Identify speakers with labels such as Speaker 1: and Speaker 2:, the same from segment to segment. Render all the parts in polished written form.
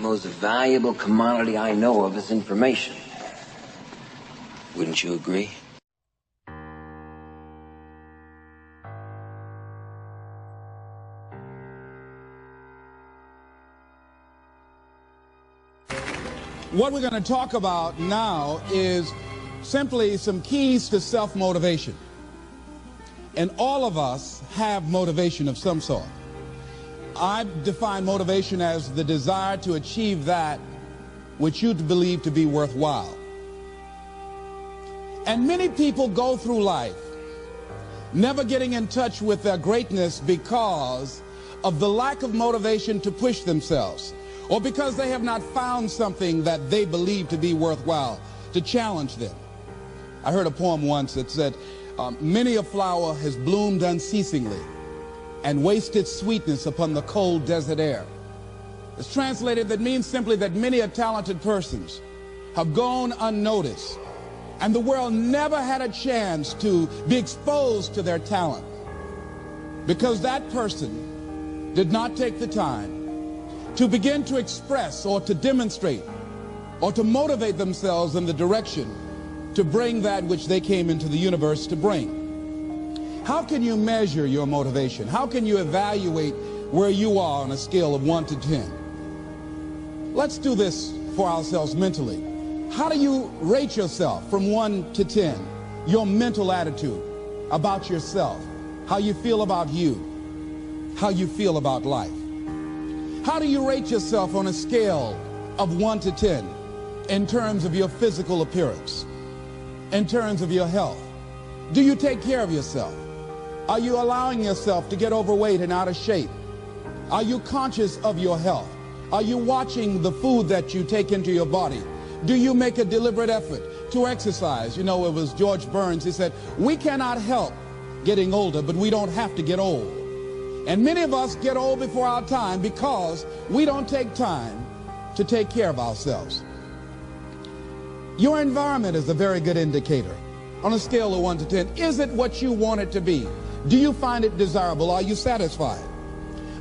Speaker 1: most valuable commodity I know of is information. Wouldn't you agree?
Speaker 2: What we're going to talk about now is simply some keys to self-motivation. And all of us have motivation of some sort. I define motivation as the desire to achieve that which you believe to be worthwhile. And many people go through life never getting in touch with their greatness because of the lack of motivation to push themselves, or because they have not found something that they believe to be worthwhile to challenge them. I heard a poem once that said, many a flower has bloomed unceasingly and wasted sweetness upon the cold desert air. It's translated, that means simply that many a talented persons have gone unnoticed, and the world never had a chance to be exposed to their talent because that person did not take the time to begin to express or to demonstrate or to motivate themselves in the direction to bring that which they came into the universe to bring. How can you measure your motivation? How can you evaluate where you are on a scale of 1 to 10? Let's do this for ourselves mentally. How do you rate yourself from 1 to 10? Your mental attitude about yourself, how you feel about you, how you feel about life. How do you rate yourself on a scale of 1 to 10 in terms of your physical appearance, in terms of your health? Do you take care of yourself? Are you allowing yourself to get overweight and out of shape? Are you conscious of your health? Are you watching the food that you take into your body? Do you make a deliberate effort to exercise? You know, it was George Burns, he said, we cannot help getting older, but we don't have to get old. And many of us get old before our time because we don't take time to take care of ourselves. Your environment is a very good indicator. On a scale of 1 to 10, is it what you want it to be? Do you find it desirable? Are you satisfied?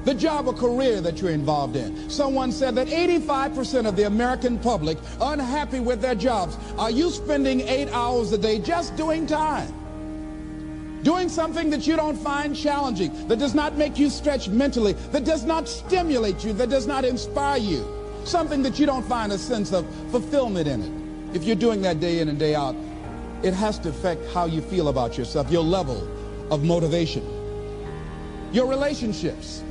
Speaker 2: The job or career that you're involved in. Someone said that 85% of the American public are unhappy with their jobs. Are you spending 8 hours a day just doing time? Doing something that you don't find challenging, that does not make you stretch mentally, that does not stimulate you, that does not inspire you. Something that you don't find a sense of fulfillment in it. If you're doing that day in and day out, it has to affect how you feel about yourself, your level of motivation. Your relationships.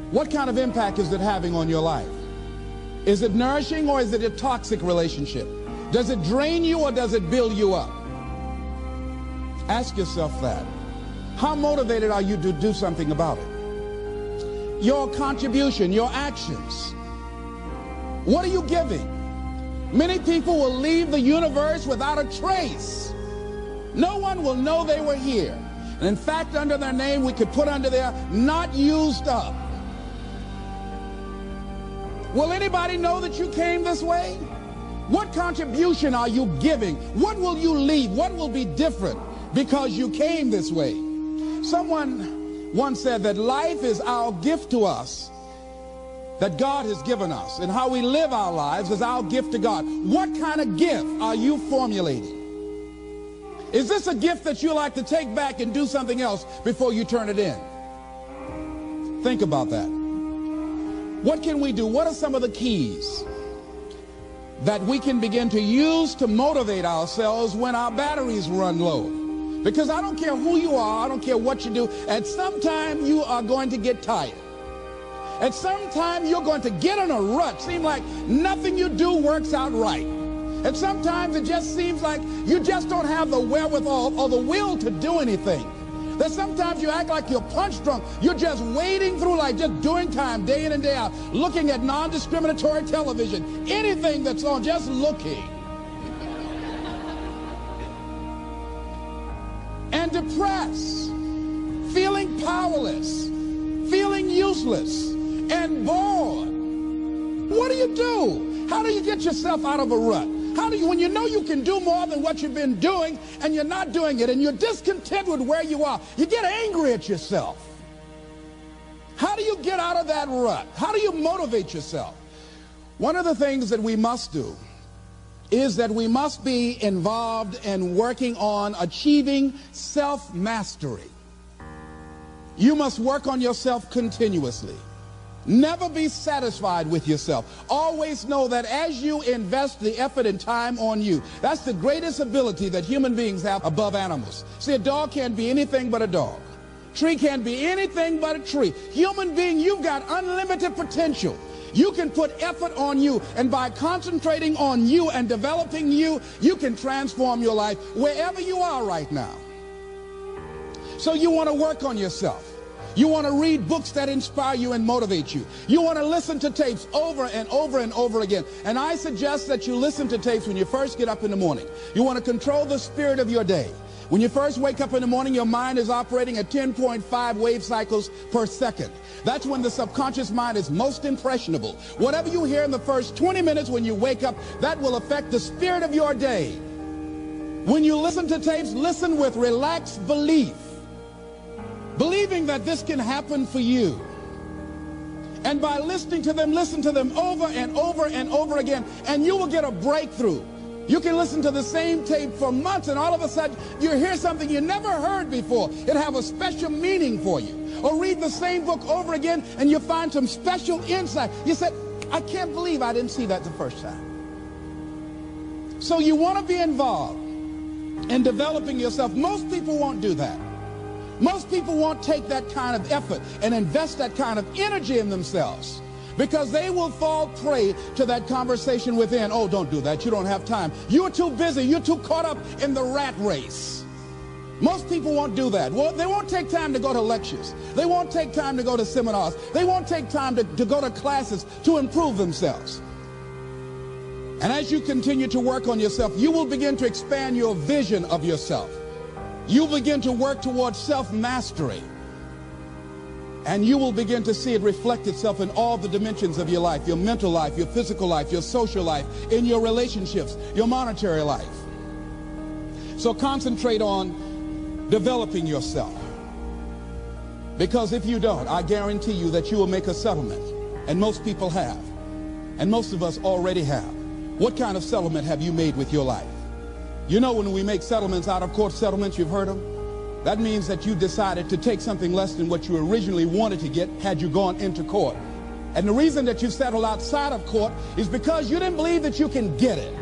Speaker 2: What kind of impact is it having on your life? Is it nourishing or is it a toxic relationship? Does it drain you or does it build you up? Ask yourself that. How motivated are you to do something about it? Your contribution, your actions. What are you giving? Many people will leave the universe without a trace. No one will know they were here. And in fact, under their name, we could put under there, not used up. Will anybody know that you came this way? What contribution are you giving? What will you leave? What will be different because you came this way? Someone once said that life is our gift to us that God has given us, and how we live our lives is our gift to God. What kind of gift are you formulating? Is this a gift that you like to take back and do something else before you turn it in? Think about that. What can we do? What are some of the keys that we can begin to use to motivate ourselves when our batteries run low? Because I don't care who you are, I don't care what you do, at some time you are going to get tired. At some time you're going to get in a rut. Seem like nothing you do works out right. And sometimes it just seems like you just don't have the wherewithal or the will to do anything. That sometimes you act like you're punch drunk. You're just wading through life, just doing time day in and day out, looking at non-discriminatory television, anything that's on, just looking. And depressed, feeling powerless, feeling useless, and bored. What do you do? How do you get yourself out of a rut? How do you, when you know you can do more than what you've been doing and you're not doing it and you're discontent with where you are, you get angry at yourself. How do you get out of that rut? How do you motivate yourself? One of the things that we must do is that we must be involved in working on achieving self-mastery. You must work on yourself continuously. Never be satisfied with yourself. Always know that as you invest the effort and time on you, that's the greatest ability that human beings have above animals. See, a dog can't be anything but a dog. Tree can't be anything but a tree. Human being, you've got unlimited potential. You can put effort on you, and by concentrating on you and developing you, you can transform your life wherever you are right now. So you want to work on yourself. You want to read books that inspire you and motivate you. You want to listen to tapes over and over and over again. And I suggest that you listen to tapes when you first get up in the morning. You want to control the spirit of your day. When you first wake up in the morning, your mind is operating at 10.5 wave cycles per second. That's when the subconscious mind is most impressionable. Whatever you hear in the first 20 minutes when you wake up, that will affect the spirit of your day. When you listen to tapes, listen with relaxed belief. Believing that this can happen for you. And by listening to them, listen to them over and over and over again, and you will get a breakthrough. You can listen to the same tape for months, and all of a sudden you hear something you never heard before. It'll have a special meaning for you. Or read the same book over again, and you find some special insight. You said, I can't believe I didn't see that the first time. So you want to be involved in developing yourself. Most people won't do that. Most people won't take that kind of effort and invest that kind of energy in themselves, because they will fall prey to that conversation within. Oh, don't do that. You don't have time. You're too busy. You're too caught up in the rat race. Most people won't do that. Well, they won't take time to go to lectures. They won't take time to go to seminars. They won't take time to go to classes to improve themselves. And as you continue to work on yourself, you will begin to expand your vision of yourself. You begin to work towards self-mastery, and you will begin to see it reflect itself in all the dimensions of your life: your mental life, your physical life, your social life, in your relationships, your monetary life. So concentrate on developing yourself, because if you don't, I guarantee you that you will make a settlement, and most people have, and most of us already have. What kind of settlement have you made with your life? You know, when we make settlements, out of court settlements, you've heard them. That means that you decided to take something less than what you originally wanted to get had you gone into court. And the reason that you settled outside of court is because you didn't believe that you can get it.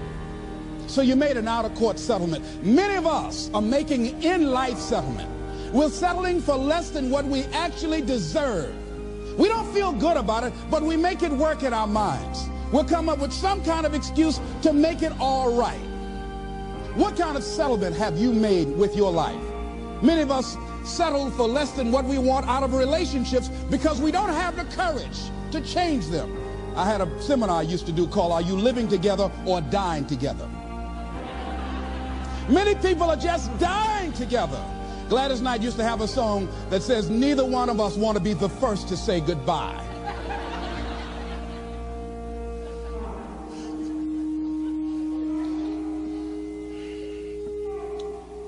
Speaker 2: So you made an out-of-court settlement. Many of us are making in-life settlement. We're settling for less than what we actually deserve. We don't feel good about it, but we make it work in our minds. We'll come up with some kind of excuse to make it all right. What kind of settlement have you made with your life? Many of us settle for less than what we want out of relationships because we don't have the courage to change them. I had a seminar I used to do called "Are You Living Together or Dying Together?" Many people are just dying together. Gladys Knight used to have a song that says, neither one of us want to be the first to say goodbye.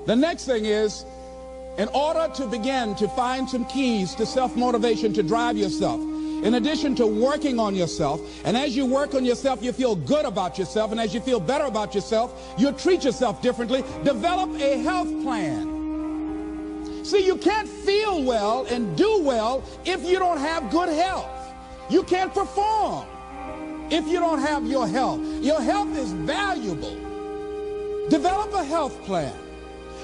Speaker 2: The next thing is, in order to begin to find some keys to self-motivation to drive yourself, in addition to working on yourself, and as you work on yourself, you feel good about yourself, and as you feel better about yourself, you treat yourself differently. Develop a health plan. See, you can't feel well and do well if you don't have good health. You can't perform if you don't have your health. Your health is valuable. Develop a health plan.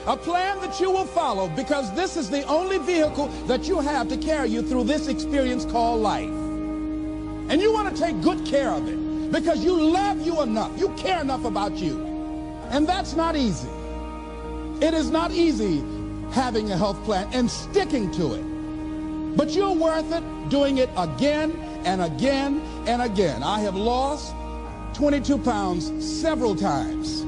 Speaker 2: A plan that you will follow, because this is the only vehicle that you have to carry you through this experience called life. And you want to take good care of it because you love you enough. You care enough about you. And that's not easy. It is not easy having a health plan and sticking to it. But you're worth it doing it again and again and again. I have lost 22 pounds several times.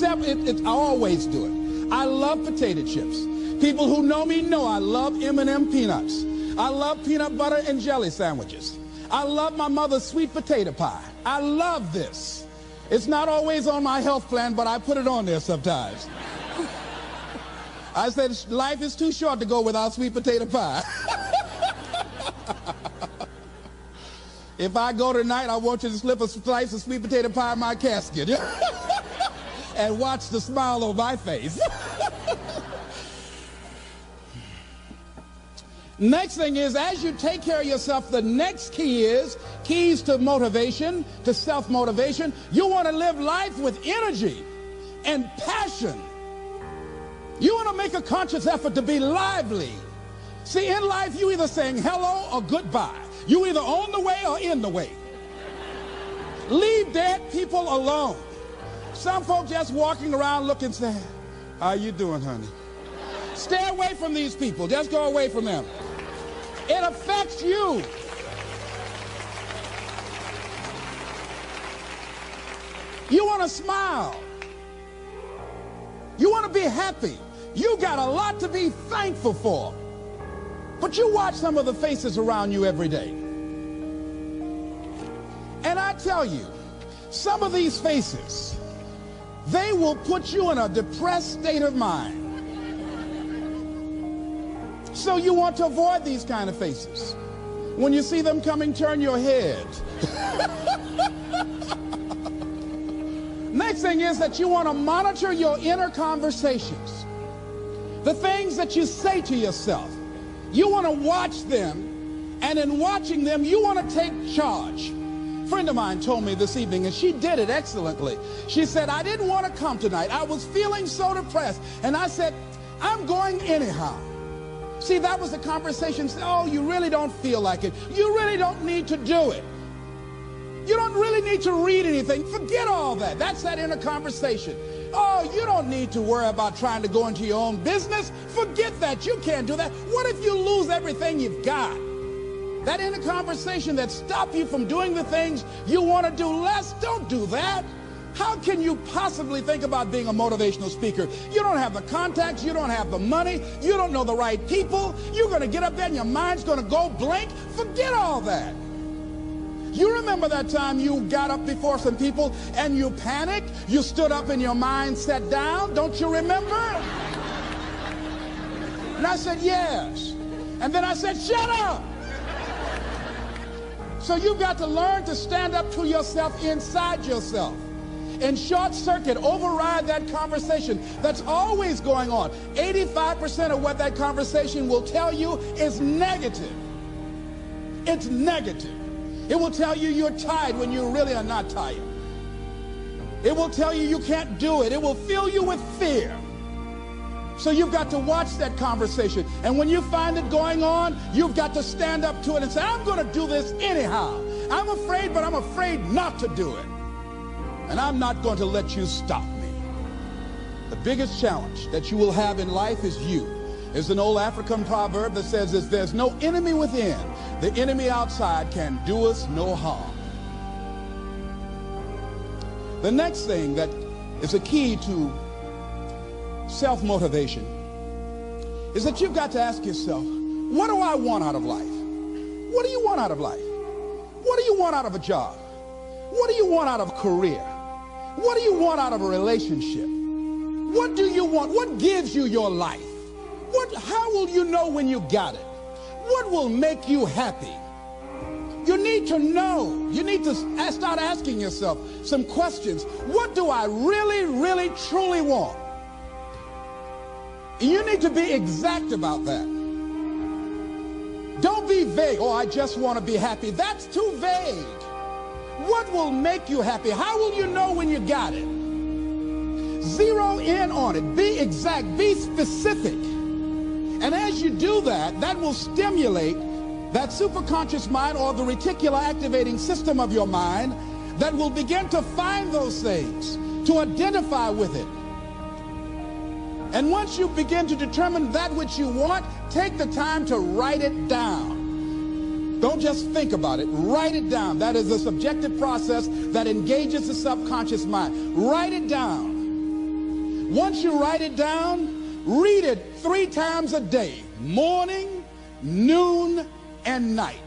Speaker 2: I always do it. I love potato chips. People who know me know I love M&M peanuts. I love peanut butter and jelly sandwiches. I love my mother's sweet potato pie. I love this. It's not always on my health plan, but I put it on there sometimes. I said, life is too short to go without sweet potato pie. If I go tonight, I want you to slip a slice of sweet potato pie in my casket and watch the smile on my face. Next thing is, as you take care of yourself, the next key is keys to motivation, to self-motivation. You want to live life with energy and passion. You want to make a conscious effort to be lively. See, in life, you either saying hello or goodbye. You either on the way or in the way. Leave dead people alone. Some folks just walking around looking sad. How you doing, honey? Stay away from these people. Just go away from them. It affects you. You want to smile. You want to be happy. You got a lot to be thankful for. But you watch some of the faces around you every day. And I tell you, some of these faces, they will put you in a depressed state of mind. So you want to avoid these kind of faces. When you see them coming, turn your head. Next thing is that you want to monitor your inner conversations. The things that you say to yourself. You want to watch them, and in watching them, you want to take charge. A friend of mine told me this evening, and she did it excellently. She said, I didn't want to come tonight. I was feeling so depressed. And I said, I'm going anyhow. See, that was the conversation. Oh, you really don't feel like it. You really don't need to do it. You don't really need to read anything. Forget all that. That's that inner conversation. Oh, you don't need to worry about trying to go into your own business. Forget that. You can't do that. What if you lose everything you've got? That inner conversation that stops you from doing the things you want to do less, don't do that. How can you possibly think about being a motivational speaker? You don't have the contacts. You don't have the money. You don't know the right people. You're going to get up there and your mind's going to go blank. Forget all that. You remember that time you got up before some people and you panicked? You stood up and your mind sat down? Don't you remember? And I said, yes. And then I said, shut up. So you've got to learn to stand up to yourself inside yourself. And short circuit, override that conversation that's always going on. 85% of what that conversation will tell you is negative. It's negative. It will tell you you're tired when you really are not tired. It will tell you you can't do it. It will fill you with fear. So you've got to watch that conversation. And when you find it going on, you've got to stand up to it and say, I'm going to do this anyhow. I'm afraid, but I'm afraid not to do it. And I'm not going to let you stop me. The biggest challenge that you will have in life is you. There's an old African proverb that says this, there's no enemy within. The enemy outside can do us no harm. The next thing that is a key to self-motivation is that you've got to ask yourself, what do I want out of life? What do you want out of life? What do you want out of a job? What do you want out of a career? What do you want out of a relationship? What do you want? What gives you your life? How will you know when you got it? What will make you happy? You need to know. You need to start asking yourself some questions. What do I really, really, truly want? You need to be exact about that. Don't be vague. Oh, I just want to be happy. That's too vague. What will make you happy? How will you know when you got it? Zero in on it. Be exact. Be specific. And as you do that, that will stimulate that superconscious mind or the reticular activating system of your mind that will begin to find those things, to identify with it. And once you begin to determine that which you want, take the time to write it down. Don't just think about it. Write it down. That is a subjective process that engages the subconscious mind. Write it down. Once you write it down, read it 3 times a day, morning, noon, and night.